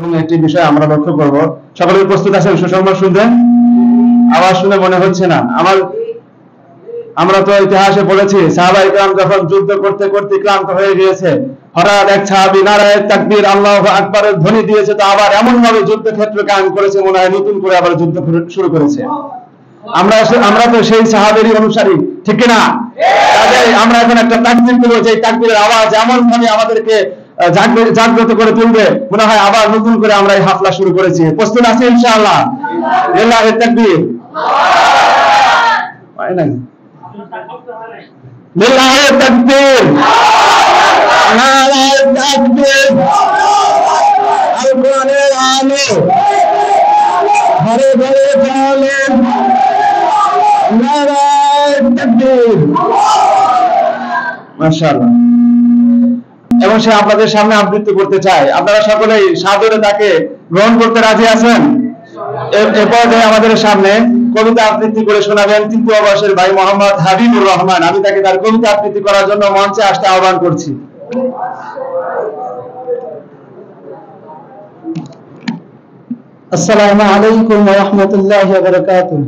গুরুত্বপূর্ণ একটি বিষয় আমরা লক্ষ্য করব। সকলে প্রস্তুত আছেন সুসংবাদ শুনতে? আওয়াজ শুনে মনে হচ্ছে না। আমরা তো ইতিহাসে পড়েছি সাহাবায়ে কেরাম যখন যুদ্ধ করতে করতে ক্লান্ত হয়ে গিয়েছে, হঠাৎ এক সাহাবী নারায়ে তাকবীর আল্লাহু আকবারের ধ্বনি দিয়েছে, তো আবার এমন ভাবে যুদ্ধক্ষেত্র কায়েম করেছে, মনে হয় নতুন করে আবার যুদ্ধ শুরু করেছে। আমরা তো সেই সাহাবেরই অনুসারী, ঠিক কি না? কাজেই আমরা এখন একটা তাকবীর দেব, যে তাকবীরের আওয়াজ এমন ভাবে আমাদেরকে জাগ্রত করে তুলবে, মনে হয় আবার নতুন করে আমরা এই হাফলা শুরু করেছি। প্রস্তুত আছি ইনশাআল্লাহ? লিল্লাহি তাকবীর, পায় নাই লিল্লাহি তাকবীর, নারায়ে তাকবীর, আল কোরআনের আলো ঘরে ঘরে চলে, নারায়ে তাকবীর। মাশাআল্লাহ। এবং সে আপনাদের সামনে আবৃত্তি করতে চায়। আপনারা সকলেই সাদরে তাকে গ্রহণ করতে রাজি আছেন? এরপর আমাদের সামনে কবিতা আবৃত্তি করে শোনাবেন তৃতীয় বর্ষের ভাই মোহাম্মদ হাবিবুর রহমান। আমি তাকে তার কবিতা আবৃত্তি করার জন্য মঞ্চে আসতে আহ্বান করছি। আসসালামু আলাইকুম ওয়া রাহমাতুল্লাহি ওয়া বারাকাতুহু।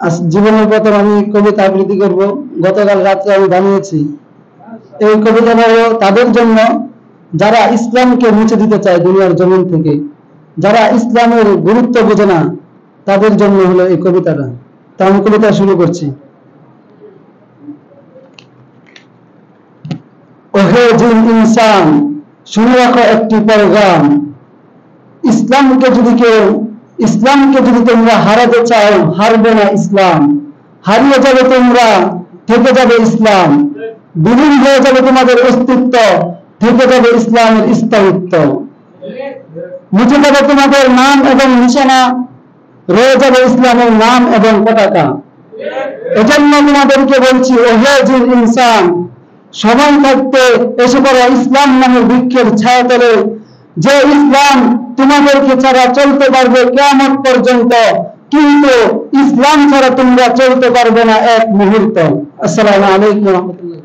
আজ জীবনের প্রথম আমি কবিতা আবৃত্তি করব। গতকাল রাতে আমি বানিয়েছি। এই কবিতাটা হলো তাদের জন্য যারা ইসলামকে মুছে দিতে চায় দুনিয়ার জমিন থেকে, যারা ইসলামের গুরুত্ব বোঝে না, তাদের জন্য হলো এই কবিতাটা। তা আমি কবিতা শুরু করছি। ওহে জিন ইনসান, শুনে রাখো একটি পেগাম। ইসলামকে যদি তোমরা হারাতে চাও, হারবে না ইসলাম। হারিয়ে যাবে তোমরা, থেকে যাবে ইসলাম। বিলীন হয়ে যাবে তোমাদের অস্তিত্ব, থেকে যাবে ইসলামের স্থায়িত্ব। মুছে যাবে তোমাদের নাম এবং নিশানা, রয়ে যাবে ইসলামের নাম এবং পতাকা। এজন্য তোমাদেরকে বলছি, ওহে জিন ইনসান, সময় থাকতে এসে পড়ো ইসলাম নামের বৃক্ষের ছায়াতলে। যে ইসলাম তোমাদেরকে ছাড়া চলতে পারবে কিয়ামত পর্যন্ত, কিন্তু ইসলাম ছাড়া তোমরা চলতে পারবে না এক মুহূর্ত। আসসালামু আলাইকুম ওয়া রাহমাতুল্লাহ।